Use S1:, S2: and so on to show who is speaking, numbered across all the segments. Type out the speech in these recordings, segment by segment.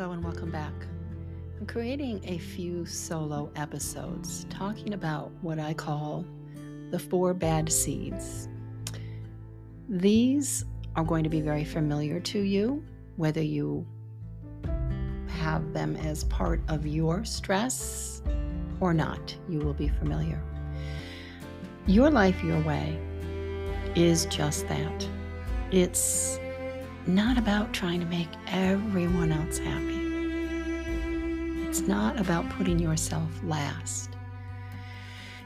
S1: Hello and welcome back. I'm creating a few solo episodes talking about what I call the 4 bad seeds. These are going to be very familiar to you, whether you have them as part of your stress or not. You will be familiar. Your life, your way is just that. It's not about trying to make everyone else happy. It's not about putting yourself last.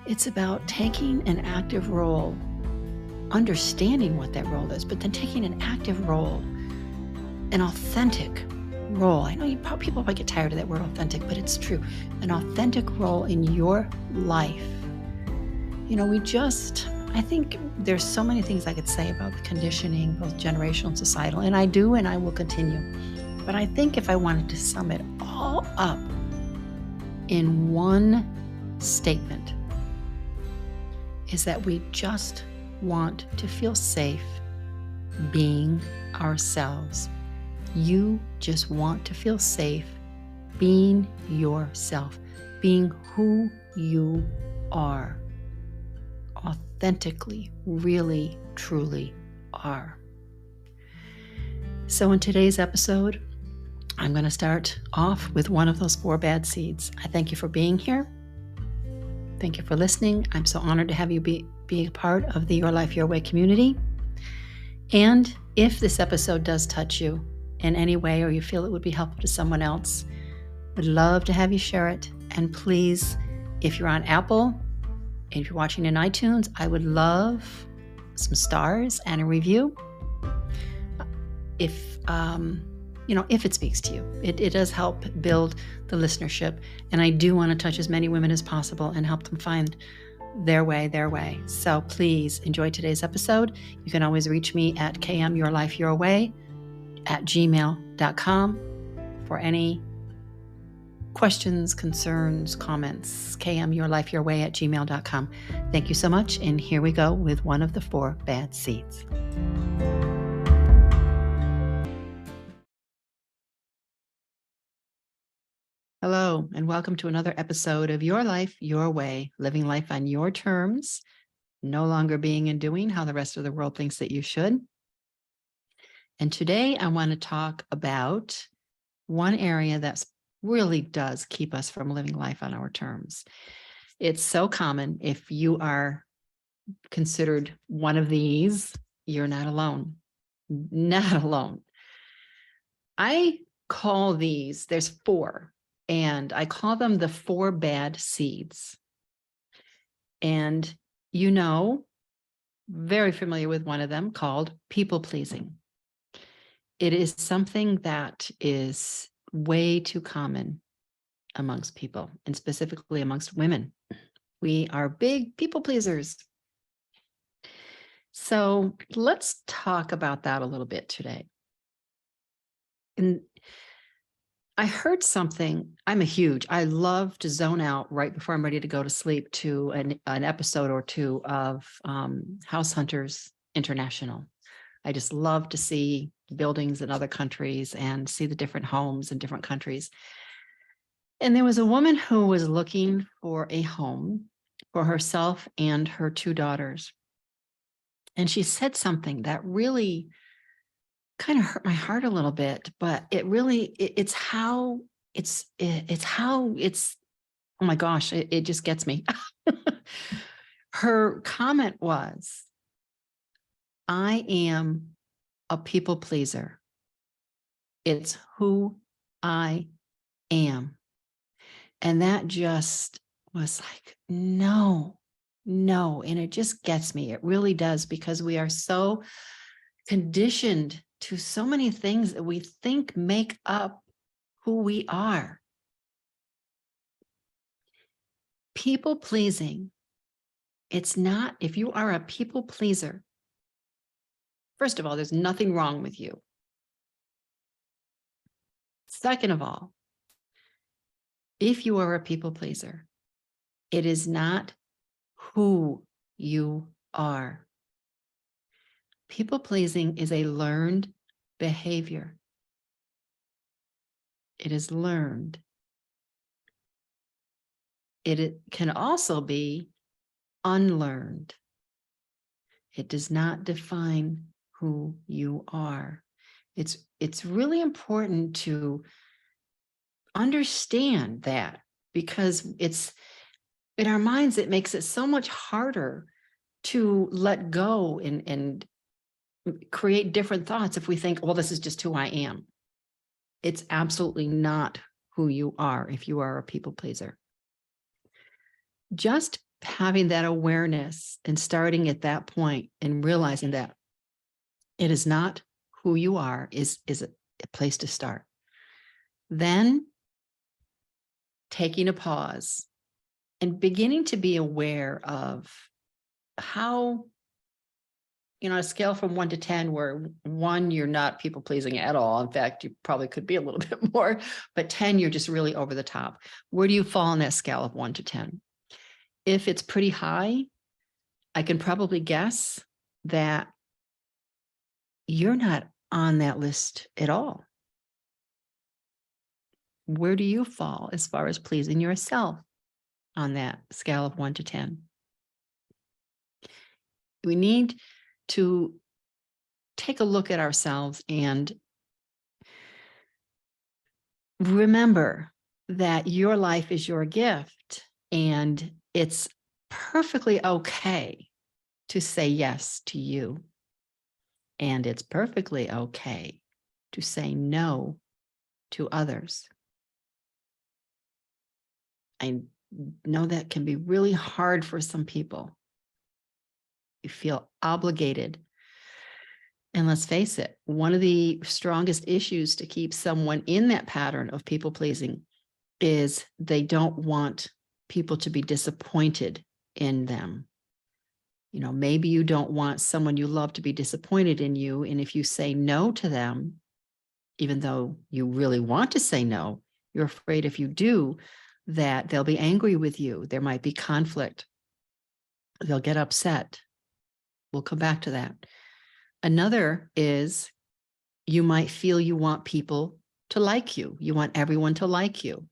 S1: It's about taking an active role, understanding what that role is, but then taking an active role, an authentic role. I know people might get tired of that word authentic, but it's true. An authentic role in your life. I think there's so many things I could say about the conditioning, both generational and societal, and I do, and I will continue. But I think if I wanted to sum it all up in one statement, is that we just want to feel safe being ourselves. You just want to feel safe being yourself, being who you are. Authentically, really, truly are. So in today's episode, I'm going to start off with one of those 4 bad seeds. I thank you for being here. Thank you for listening. I'm so honored to have you be a part of the Your Life, Your Way community. And if this episode does touch you in any way, or you feel it would be helpful to someone else, would love to have you share it. And please, if you're on Apple, and if you're watching in iTunes, I would love some stars and a review. If it speaks to you, it does help build the listenership. And I do want to touch as many women as possible and help them find their way. So please enjoy today's episode. You can always reach me at kmyourlifeyourway@gmail.com for any questions, concerns, comments. kmyourlifeyourway@gmail.com. Thank you so much. And here we go with one of the 4 bad seeds. Hello, and welcome to another episode of Your Life, Your Way, living life on your terms, no longer being and doing how the rest of the world thinks that you should. And today I want to talk about one area that really does keep us from living life on our terms. It's so common. If you are considered one of these, you're not alone. Not alone. I call these, there's 4, and I call them the 4 bad seeds. And very familiar with one of them called people pleasing. It is something that is way too common amongst people, and specifically amongst women. We are big people pleasers. So let's talk about that a little bit today. And I heard something. I love to zone out right before I'm ready to go to sleep to an episode or 2 of House Hunters International. I just love to see buildings in other countries and see the different homes in different countries. And there was a woman who was looking for a home for herself and her 2 daughters. And she said something that really kind of hurt my heart a little bit, but it's how oh my gosh, it just gets me. Her comment was, I am a people pleaser. It's who I am. And that just was like, no. And it just gets me. It really does, because we are so conditioned to so many things that we think make up who we are. People pleasing. It's not, if you are a people pleaser, first of all, there's nothing wrong with you. Second of all, if you are a people pleaser, it is not who you are. People pleasing is a learned behavior. It is learned. It can also be unlearned. It does not define who you are. It's really important to understand that, because it's in our minds, it makes it so much harder to let go and create different thoughts if we think, well, this is just who I am. It's absolutely not who you are if you are a people pleaser. Just having that awareness and starting at that point and realizing that it is not who you are is a place to start. Then taking a pause and beginning to be aware of how, on a scale from 1 to 10, where 1, you're not people pleasing at all. In fact, you probably could be a little bit more, but 10, you're just really over the top. Where do you fall on that scale of 1 to 10? If it's pretty high, I can probably guess that you're not on that list at all. Where do you fall as far as pleasing yourself on that scale of 1 to 10? We need to take a look at ourselves and remember that your life is your gift, and it's perfectly okay to say yes to you. And it's perfectly okay to say no to others. I know that can be really hard for some people. You feel obligated. And let's face it, one of the strongest issues to keep someone in that pattern of people pleasing is they don't want people to be disappointed in them. Maybe you don't want someone you love to be disappointed in you. And if you say no to them, even though you really want to say no, you're afraid if you do, that they'll be angry with you. There might be conflict. They'll get upset. We'll come back to that. Another is you might feel you want people to like you. You want everyone to like you.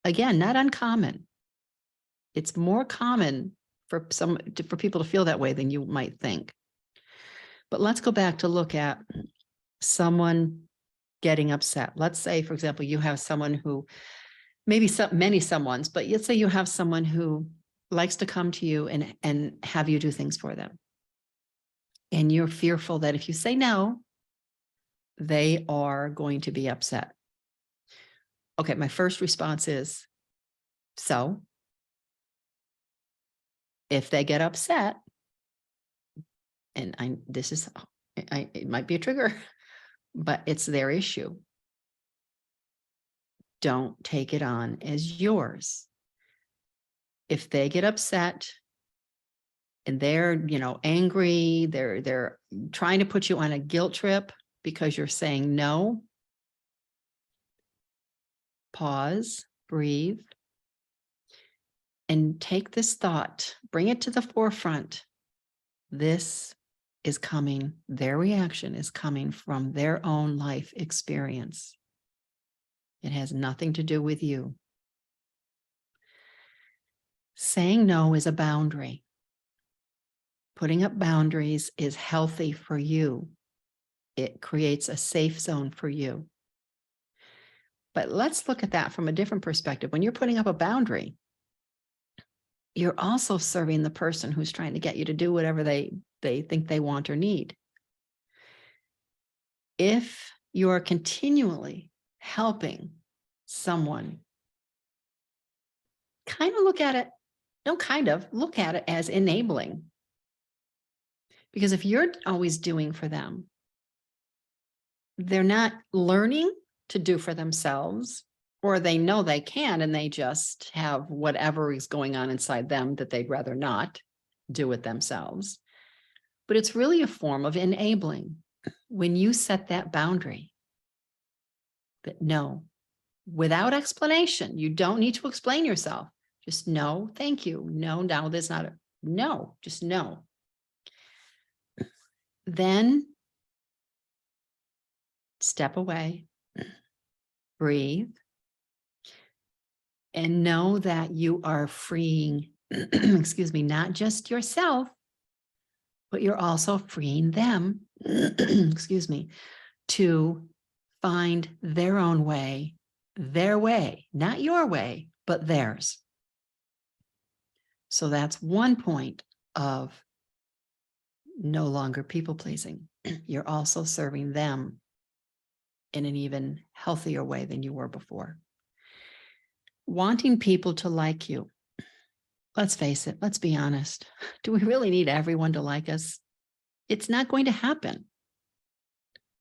S1: Again, not uncommon. It's more common for people to feel that way than you might think. But let's go back to look at someone getting upset. Let's say, for example, you have someone who, maybe many someones, but let's say you have someone who likes to come to you and have you do things for them. And you're fearful that if you say no, they are going to be upset. Okay, my first response is, so if they get upset, and it might be a trigger, but it's their issue. Don't take it on as yours. If they get upset and they're, angry, they're trying to put you on a guilt trip because you're saying no, pause, breathe, and take this thought, bring it to the forefront. This is coming, their reaction is coming from their own life experience. It has nothing to do with you. Saying no is a boundary. Putting up boundaries is healthy for you. It creates a safe zone for you. But let's look at that from a different perspective. When you're putting up a boundary, you're also serving the person who's trying to get you to do whatever they think they want or need. If you're continually helping someone, look at it as enabling. Because if you're always doing for them, they're not learning to do for themselves, or they know they can and they just have whatever is going on inside them that they'd rather not do it themselves. But it's really a form of enabling when you set that boundary. But no, without explanation, you don't need to explain yourself. Just no, thank you. No, now there's not a no, just no. Then step away, breathe, And know that you are freeing, excuse me, not just yourself, but you're also freeing them, excuse me, to find their own way, not your way, but theirs. So that's one point of no longer people pleasing. You're also serving them in an even healthier way than you were before. Wanting people to like you. Let's face it, let's be honest. Do we really need everyone to like us? It's not going to happen.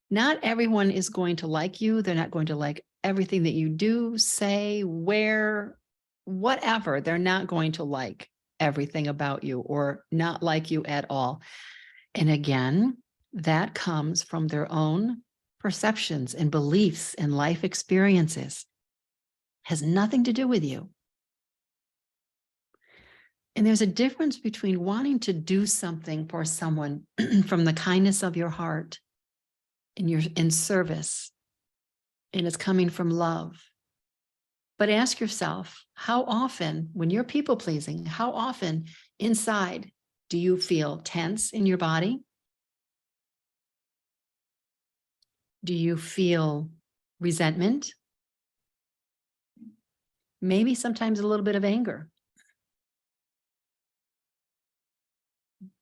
S1: Not everyone is going to like you. They're not going to like everything that you do, say, wear, whatever. They're not going to like everything about you or not like you at all. And again, that comes from their own perceptions and beliefs and life experiences. Has nothing to do with you. And there's a difference between wanting to do something for someone from the kindness of your heart and you're in service, and it's coming from love. But ask yourself, how often, when you're people pleasing, how often inside do you feel tense in your body? Do you feel resentment? Maybe sometimes a little bit of anger.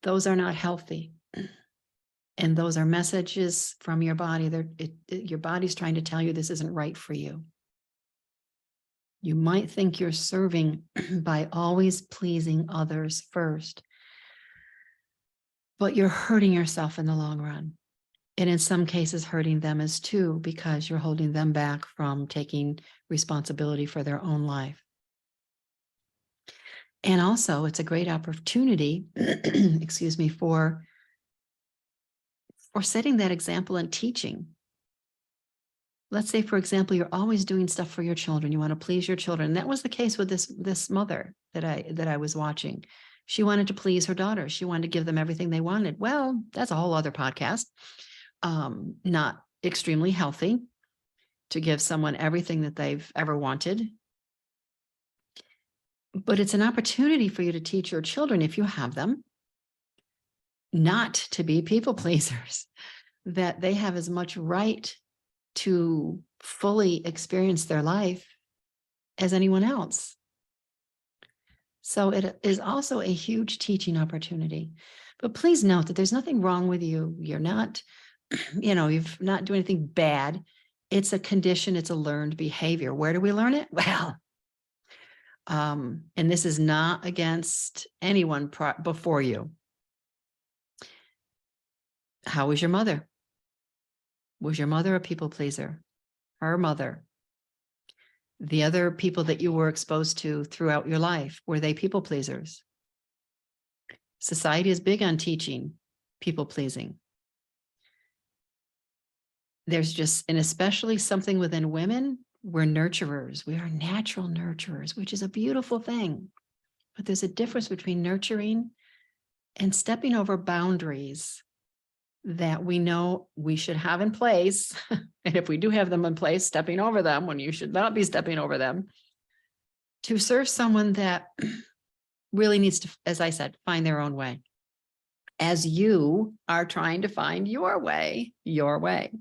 S1: Those are not healthy. And those are messages from your body. Your body's trying to tell you this isn't right for you. You might think you're serving by always pleasing others first, but you're hurting yourself in the long run. And in some cases, hurting them as too, because you're holding them back from taking responsibility for their own life. And also, it's a great opportunity, excuse me, for setting that example and teaching. Let's say, for example, you're always doing stuff for your children. You want to please your children. And that was the case with this mother that I was watching. She wanted to please her daughters. She wanted to give them everything they wanted. Well, that's a whole other podcast. Not extremely healthy to give someone everything that they've ever wanted. But it's an opportunity for you to teach your children, if you have them, not to be people pleasers, that they have as much right to fully experience their life as anyone else. So it is also a huge teaching opportunity. But please note that there's nothing wrong with you. You're not, you're not doing anything bad. It's a condition. It's a learned behavior. Where do we learn it? Well, and this is not against anyone before you. How was your mother? Was your mother a people pleaser? Her mother? The other people that you were exposed to throughout your life, were they people pleasers? Society is big on teaching people pleasing. There's just, and especially something within women, we're nurturers. We are natural nurturers, which is a beautiful thing. But there's a difference between nurturing and stepping over boundaries that we know we should have in place. And if we do have them in place, stepping over them when you should not be stepping over them, to serve someone that really needs to, as I said, find their own way, as you are trying to find your way, your way.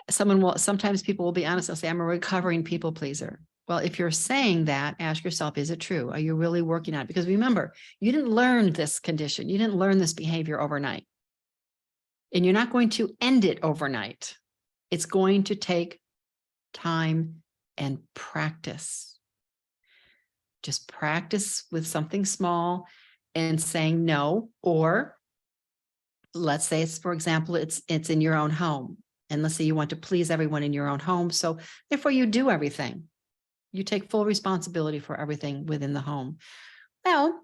S1: Sometimes people will be honest, they'll say, I'm a recovering people pleaser. Well, if you're saying that, ask yourself, is it true? Are you really working on it? Because remember, you didn't learn this condition. You didn't learn this behavior overnight. And you're not going to end it overnight. It's going to take time and practice. Just practice with something small and saying no, or let's say it's, for example, it's in your own home. And let's say you want to please everyone in your own home. So therefore you do everything. You take full responsibility for everything within the home. Well,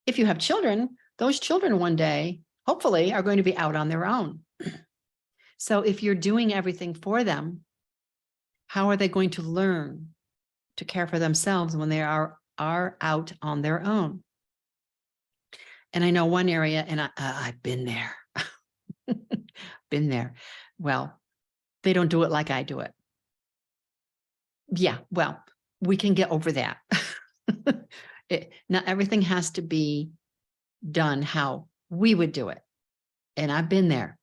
S1: if you have children, those children one day, hopefully, are going to be out on their own. So if you're doing everything for them, how are they going to learn to care for themselves when they are out on their own? And I know one area, and I've been there, been there. Well, they don't do it like I do it. Yeah, well, we can get over that. Not everything has to be done how we would do it. And I've been there.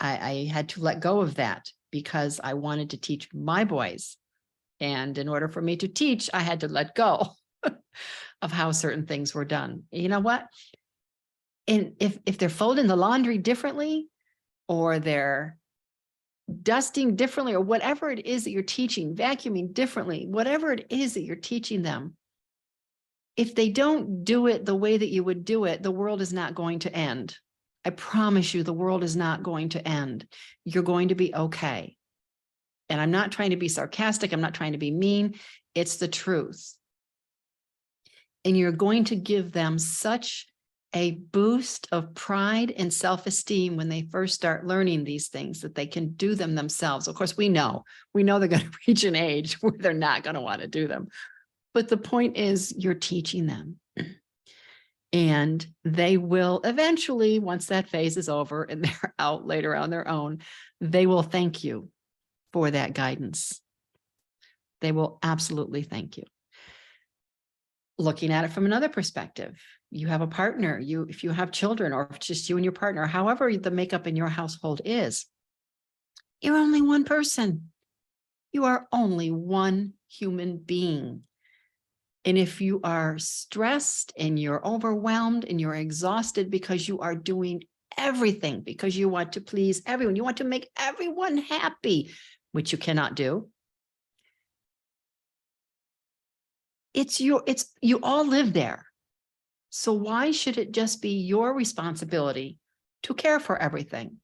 S1: I had to let go of that because I wanted to teach my boys. And in order for me to teach, I had to let go of how certain things were done. You know what? And if they're folding the laundry differently, or they're dusting differently, or whatever it is that you're teaching, vacuuming differently, whatever it is that you're teaching them, if they don't do it the way that you would do it, the world is not going to end. I promise you, the world is not going to end. You're going to be okay. And I'm not trying to be sarcastic. I'm not trying to be mean. It's the truth. And you're going to give them such a boost of pride and self-esteem when they first start learning these things, that they can do them themselves. Of course, we know they're going to reach an age where they're not going to want to do them. But the point is, you're teaching them. And they will eventually, once that phase is over and they're out later on their own, they will thank you for that guidance. They will absolutely thank you. Looking at it from another perspective, you have a partner, if you have children, or just you and your partner, however the makeup in your household is, you're only one person. You are only one human being. And if you are stressed and you're overwhelmed and you're exhausted because you are doing everything, because you want to please everyone, you want to make everyone happy, which you cannot do. You all live there. So why should it just be your responsibility to care for everything?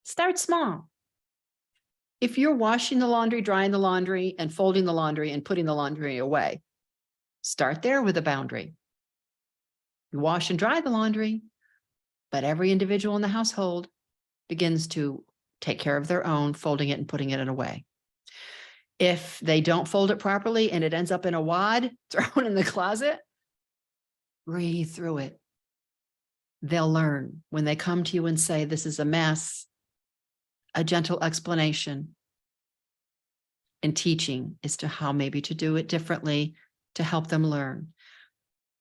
S1: Start small. If you're washing the laundry, drying the laundry, and folding the laundry and putting the laundry away, start there with a boundary. You wash and dry the laundry, but every individual in the household begins to take care of their own, folding it and putting it away. If they don't fold it properly and it ends up in a wad thrown in the closet, breathe through it. They'll learn when they come to you and say, this is a mess. A gentle explanation and teaching as to how maybe to do it differently to help them learn.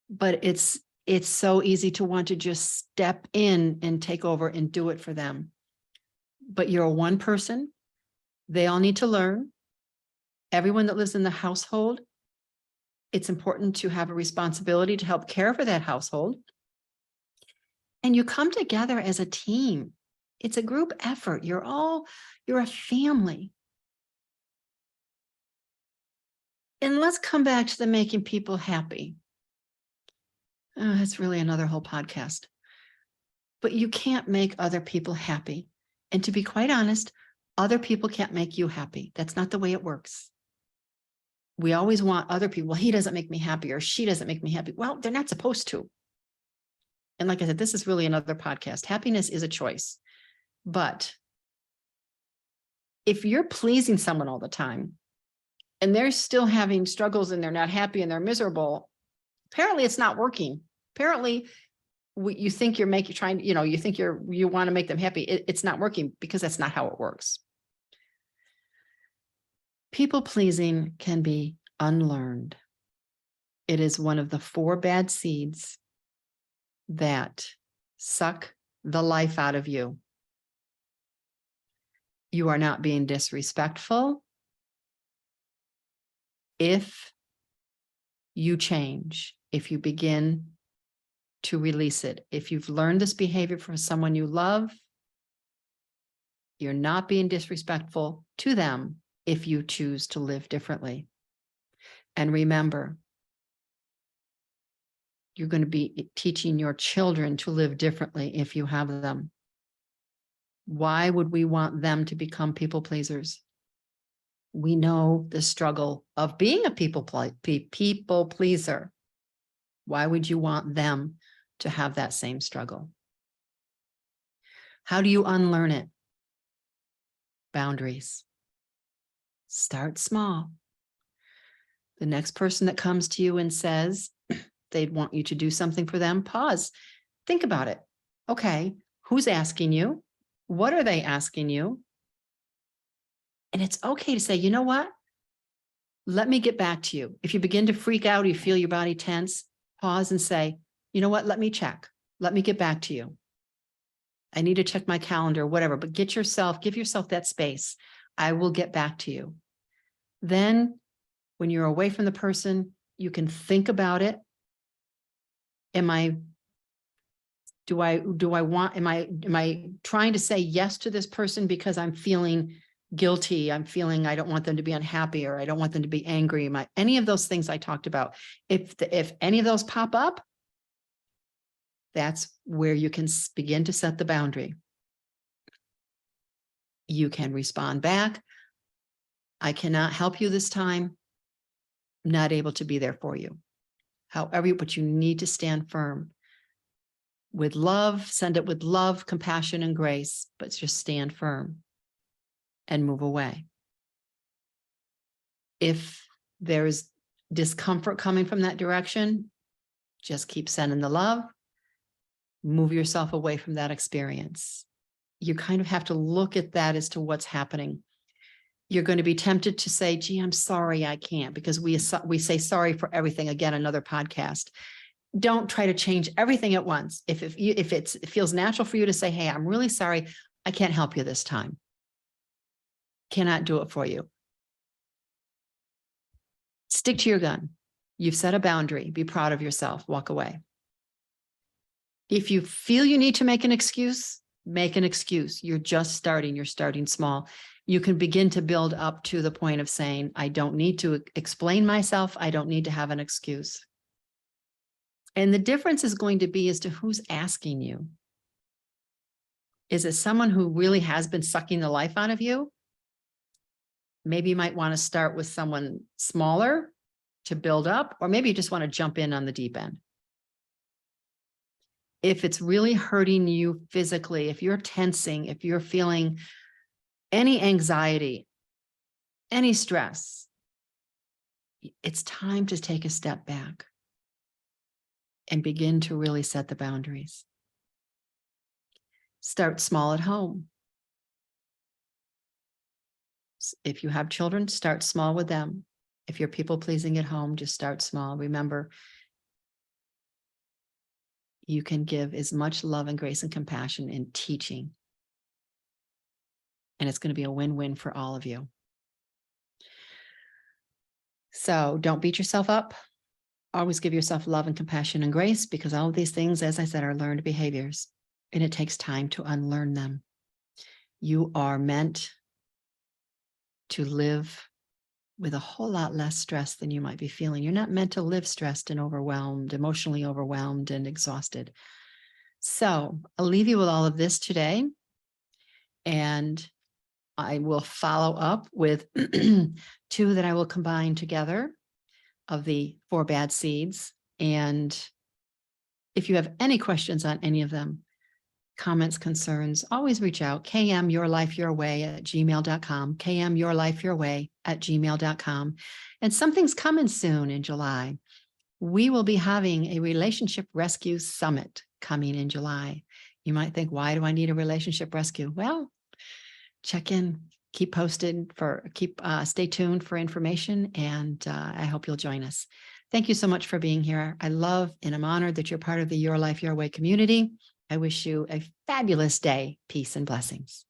S1: But it's so easy to want to just step in and take over and do it for them. But you're one person. They all need to learn. Everyone that lives in the household, it's important to have a responsibility to help care for that household. And you come together as a team. It's a group effort. You're a family. And let's come back to the making people happy. That's really another whole podcast. But you can't make other people happy. And to be quite honest, other people can't make you happy. That's not the way it works. We always want other people, well, he doesn't make me happy or she doesn't make me happy. Well, they're not supposed to. And like I said, this is really another podcast. Happiness is a choice. But if you're pleasing someone all the time and they're still having struggles and they're not happy and they're miserable, apparently it's not working. Apparently you think you want to make them happy. It's not working, because that's not how it works. People pleasing can be unlearned. It is one of the 4 bad seeds that suck the life out of you. You are not being disrespectful if you change, if you begin to release it. If you've learned this behavior from someone you love, you're not being disrespectful to them if you choose to live differently. And remember, you're going to be teaching your children to live differently if you have them. Why would we want them to become people pleasers? We know the struggle of being a people pleaser. Why would you want them to have that same struggle? How do you unlearn it? Boundaries. Start small. The next person that comes to you and says they'd want you to do something for them, pause. Think about it. Okay, who's asking you? What are they asking you? And it's okay to say, you know what? Let me get back to you. If you begin to freak out, you feel your body tense, pause and say, you know what? Let me check. Let me get back to you. I need to check my calendar, whatever, but give yourself that space. I will get back to you. Then when you're away from the person, you can think about it. Am I trying to say yes to this person because I'm feeling guilty? I'm feeling I don't want them to be unhappy, or I don't want them to be angry. Any of those things I talked about. If any of those pop up, that's where you can begin to set the boundary. You can respond back. I cannot help you this time. I'm not able to be there for you. However, but you need to stand firm. With love, send it with love, compassion, and grace, but just stand firm and move away. If there's discomfort coming from that direction, just keep sending the love. Move yourself away from that experience. You kind of have to look at that as to what's happening. You're going to be tempted to say, gee, I'm sorry, I can't, because we say sorry for everything. Again, another podcast. Don't try to change everything at once. If it feels natural for you to say, hey, I'm really sorry, I can't help you this time. Cannot do it for you. Stick to your gun. You've set a boundary. Be proud of yourself. Walk away. If you feel you need to make an excuse, make an excuse. You're just starting. You're starting small. You can begin to build up to the point of saying, I don't need to explain myself. I don't need to have an excuse. And the difference is going to be as to who's asking you. Is it someone who really has been sucking the life out of you? Maybe you might want to start with someone smaller to build up, or maybe you just want to jump in on the deep end. If it's really hurting you physically, if you're tensing, if you're feeling any anxiety, any stress, it's time to take a step back and begin to really set the boundaries. Start small at home. If you have children, start small with them. If you're people pleasing at home, just start small. Remember, you can give as much love and grace and compassion in teaching. And it's going to be a win-win for all of you. So don't beat yourself up. Always give yourself love and compassion and grace, because all of these things, as I said, are learned behaviors, and it takes time to unlearn them. You are meant to live with a whole lot less stress than you might be feeling. You're not meant to live stressed and overwhelmed, emotionally overwhelmed and exhausted. So I'll leave you with all of this today, and I will follow up with 2 that I will combine together of the 4 bad seeds. And if you have any questions on any of them, comments, concerns, always reach out. kmyourlifeyourway@gmail.com, kmyourlifeyourway@gmail.com. And something's coming soon in July. We will be having a relationship rescue summit coming in July. You might think, why do I need a relationship rescue? Well, check in, keep posted stay tuned for information, and I hope you'll join us. Thank you so much for being here. I love and I'm honored that you're part of the Your Life, Your Way community. I wish you a fabulous day. Peace and blessings.